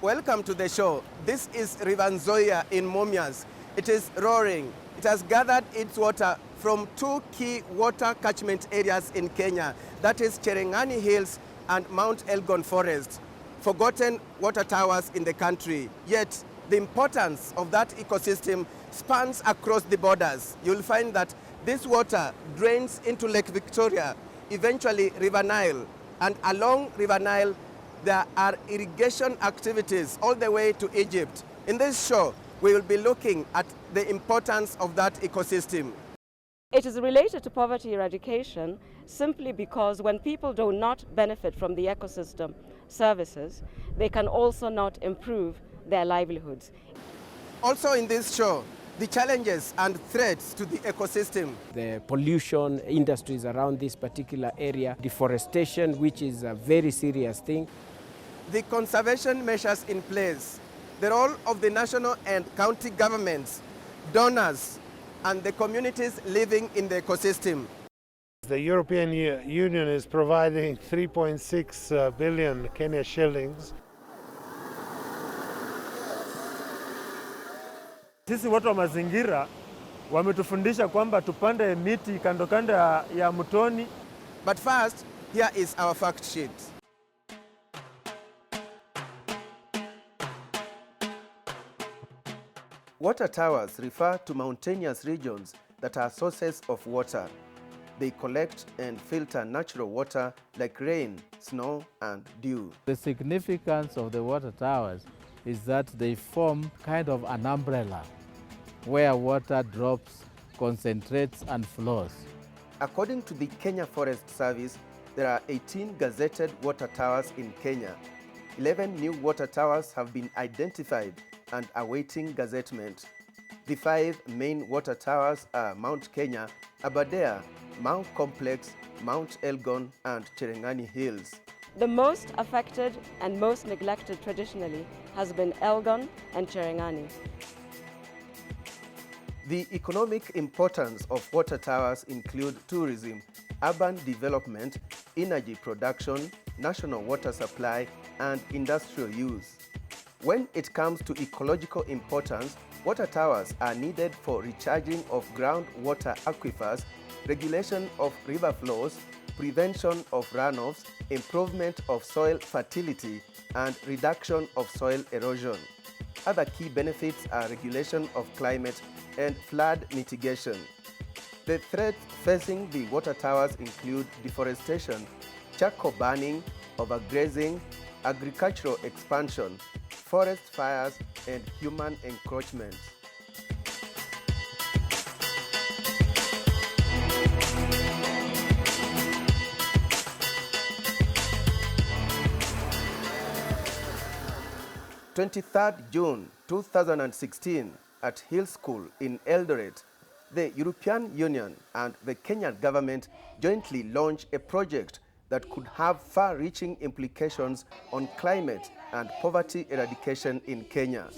Welcome to the show. This is River Nzoia in Mumias. It is roaring. It has gathered its water from two key water catchment areas in Kenya, that is Cherengani Hills and Mount Elgon Forest, forgotten water towers in the country. Yet, the importance of that ecosystem spans across the borders. You'll find that this water drains into Lake Victoria, eventually River Nile, and along River Nile, there are irrigation activities all the way to Egypt. In this show, we will be looking at the importance of that ecosystem. It is related to poverty eradication simply because when people do not benefit from the ecosystem services, they can also not improve their livelihoods. Also in this show, the challenges and threats to the ecosystem. The pollution industries around this particular area, deforestation, which is a very serious thing. The conservation measures in place, the role of the national and county governments, donors, and the communities living in the ecosystem. The European Union is providing 3.6 billion Kenya shillings. Sisi watu wa mazingira wametufundisha kwamba tupande miti kando kando ya mtoni. But first, here is our fact sheet. Water towers refer to mountainous regions that are sources of water. They collect and filter natural water like rain, snow, and dew. The significance of the water towers is that they form kind of an umbrella where water drops, concentrates, and flows. According to the Kenya Forest Service, there are 18 gazetted water towers in Kenya. 11 new water towers have been identified and awaiting gazettement. The 5 main water towers are Mount Kenya, Aberdare, Mount Complex, Mount Elgon, and Cherengani Hills. The most affected and most neglected traditionally has been Elgon and Cherengani. The economic importance of water towers include tourism, urban development, energy production, national water supply, and industrial use. When it comes to ecological importance, water towers are needed for recharging of groundwater aquifers, regulation of river flows, prevention of runoffs, improvement of soil fertility, and reduction of soil erosion. Other key benefits are regulation of climate and flood mitigation. The threats facing the water towers include deforestation, charcoal burning, overgrazing, agricultural expansion, forest fires, and human encroachment. June 23rd, 2016, at Hill School in Eldoret, the European Union and the Kenyan government jointly launched a project that could have far-reaching implications on climate and poverty eradication in Kenya.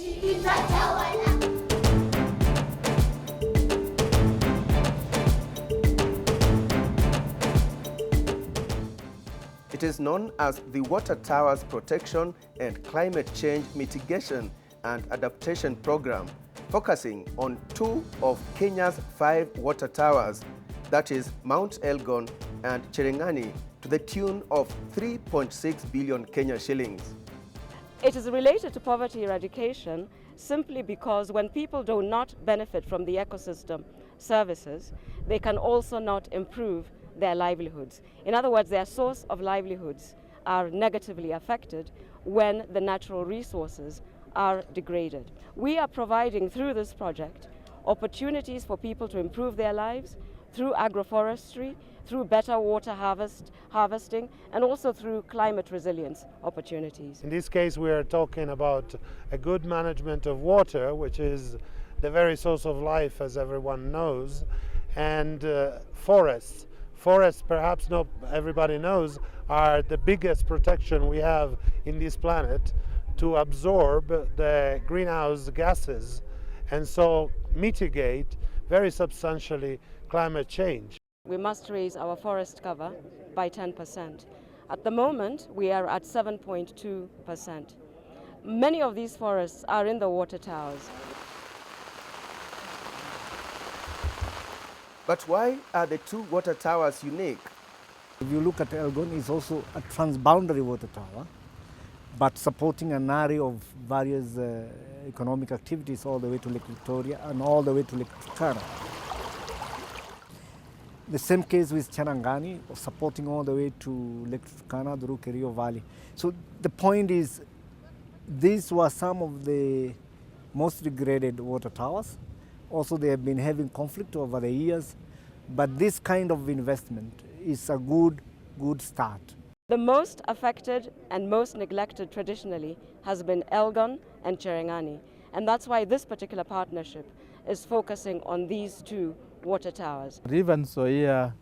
It is known as the Water Towers Protection and Climate Change Mitigation and Adaptation Program, focusing on 2 of Kenya's 5 water towers, that is Mount Elgon and Cherengani, to the tune of 3.6 billion Kenya shillings. It is related to poverty eradication simply because when people do not benefit from the ecosystem services, they can also not improve their livelihoods. In other words, their source of livelihoods are negatively affected when the natural resources are degraded. We are providing through this project opportunities for people to improve their lives through agroforestry, through better water harvesting, and also through climate resilience opportunities. In this case, we are talking about a good management of water, which is the very source of life, as everyone knows, and forests. Forests, perhaps not everybody knows, are the biggest protection we have in this planet to absorb the greenhouse gases and so mitigate very substantially climate change. We must raise our forest cover by 10%. At the moment, we are at 7.2%. Many of these forests are in the water towers. But why are the two water towers unique? If you look at Elgon, it's also a transboundary water tower, but supporting an area of various economic activities all the way to Lake Victoria and all the way to Lake Turkana. The same case with Cherangani, supporting all the way to Lake Turkana, the Rukerio Valley. So the point is, these were some of the most degraded water towers. Also, they have been having conflict over the years, but this kind of investment is a good start. The most affected and most neglected traditionally has been Elgon and Cherangani, and that's why this particular partnership is focusing on these two water towers. River Nzoia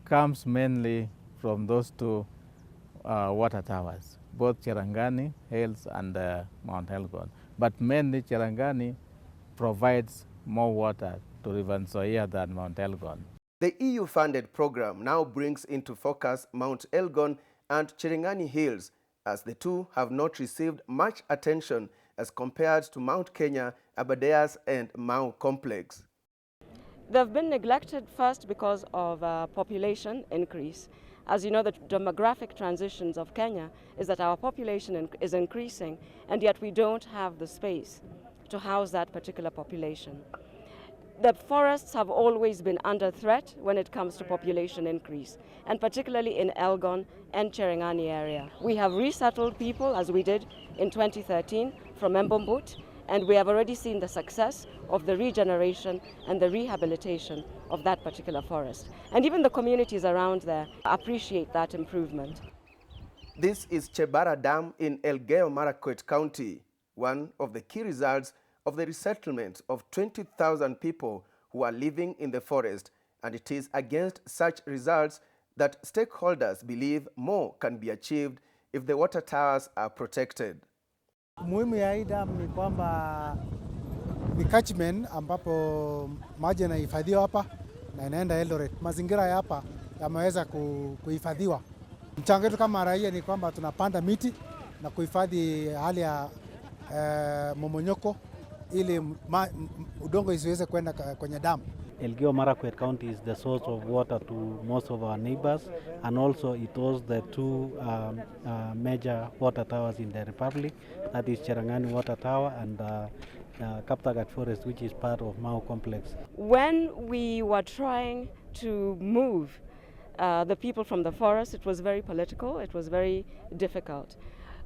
comes mainly from those two water towers, both Cherangani Hills and Mount Elgon. But mainly Cherangani provides more water to River Nzoia than Mount Elgon. The EU-funded program now brings into focus Mount Elgon and Cherangani Hills, as the two have not received much attention as compared to Mount Kenya, Aberdares and Mau Complex. They've been neglected first because of population increase. As you know, the demographic transitions of Kenya is that our population is increasing, and yet we don't have the space to house that particular population. The forests have always been under threat when it comes to population increase, and particularly in Elgon and Cherangani area. We have resettled people, as we did in 2013, from Mbombut, and we have already seen the success of the regeneration and the rehabilitation of that particular forest. And even the communities around there appreciate that improvement. This is Chebara Dam in Elgeyo Marakwet County, one of the key results of the resettlement of 20,000 people who are living in the forest, and it is against such results that stakeholders believe more can be achieved if the water towers are protected. Muhimu ya hii dam ni kwamba ni catchment ambapo maji yanahifadhiwa hapa na inaenda Eldoret. Mazingira ya hapa yameweza kuhifadhiwa. Mchango wetu kama raia ni kwamba tunapanda miti na kuhifadhi hali ya momonyoko ili udongo isiweze kwenda kwenye damu. Elgeyo Marakwet County is the source of water to most of our neighbors, and also it was the two major water towers in the Republic, that is Cherangani Water Tower and Kaptagat Forest, which is part of Mau Complex. When we were trying to move the people from the forest, it was very political, it was very difficult.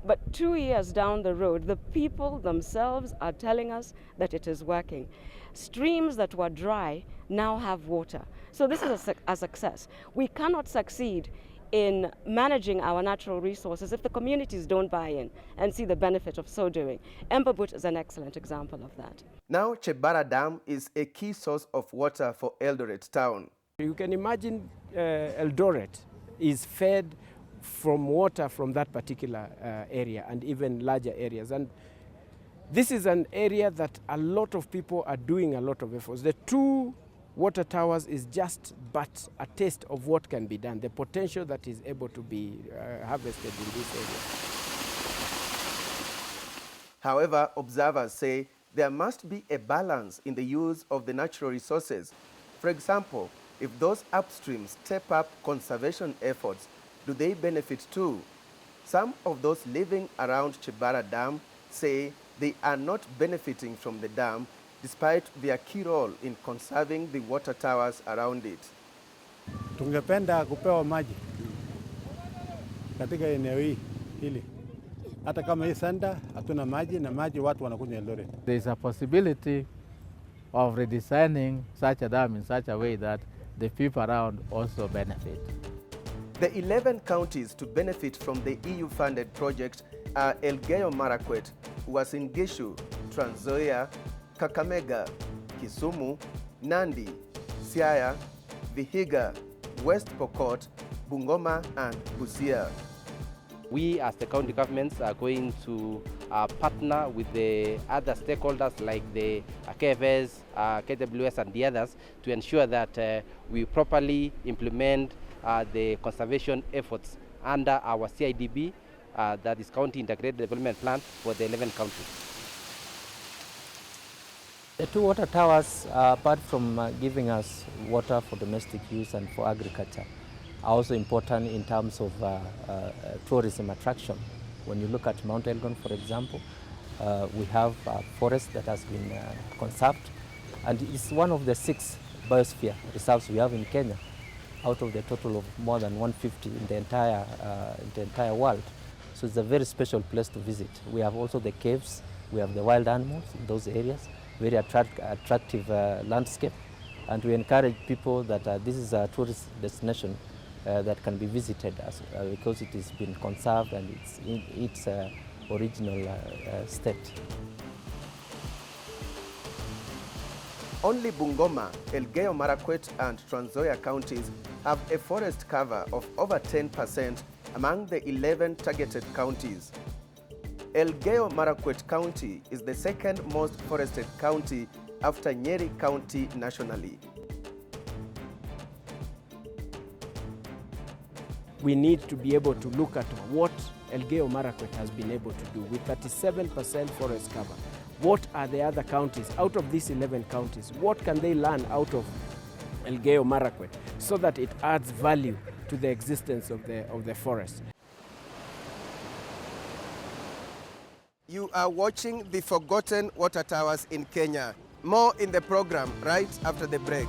But 2 years down the road, the people themselves are telling us that it is working. Streams that were dry now have water. So this is a success. We cannot succeed in managing our natural resources if the communities don't buy in and see the benefit of so doing. Mbombut is an excellent example of that. Now Chebara Dam is a key source of water for Eldoret town. You can imagine Eldoret is fed from water from that particular area and even larger areas. And this is an area that a lot of people are doing a lot of efforts. The two water towers is just but a taste of what can be done, the potential that is able to be harvested in this area. However, observers say there must be a balance in the use of the natural resources. For example, if those upstreams step up conservation efforts, do they benefit too? Some of those living around Chebara Dam say they are not benefiting from the dam despite their key role in conserving the water towers around it. Tungependa kupewa maji katika eneo hili. Hata kama hii sanda hatuna maji na maji watu wanakunywa Eldoret. There is a possibility of redesigning such a dam in such a way that the people around also benefit. The 11 counties to benefit from the EU-funded project are Elgeyo Marakwet, Uasin Gishu, Trans Nzoia, Kakamega, Kisumu, Nandi, Siaya, Vihiga, West Pokot, Bungoma and Busia. We as the county governments are going to partner with the other stakeholders like the KFS, KWS and the others to ensure that we properly implement the conservation efforts under our CIDB that is County Integrated Development Plan for the 11 counties. The two water towers, apart from giving us water for domestic use and for agriculture, are also important in terms of tourism attraction. When you look at Mount Elgon, for example, we have a forest that has been conserved, and it's one of the 6 biosphere reserves we have in Kenya, out of the total of more than 150 in the entire world. So it's a very special place to visit. We have also the caves, we have the wild animals in those areas, very attractive landscape, and we encourage people that this is a tourist destination that can be visited because it has been conserved and it's in its original state. Only Bungoma, Elgeyo Marakwet and Trans Nzoia counties have a forest cover of over 10% among the 11 targeted counties. Elgeyo Marakwet County is the second most forested county after Nyeri County nationally. We need to be able to look at what Elgeyo Marakwet has been able to do with 37% forest cover. What are the other counties out of these 11 counties? What can they learn out of Elgeyo Marakwet so that it adds value to the existence of the forest? You are watching the Forgotten Water Towers in Kenya. More in the program right after the break.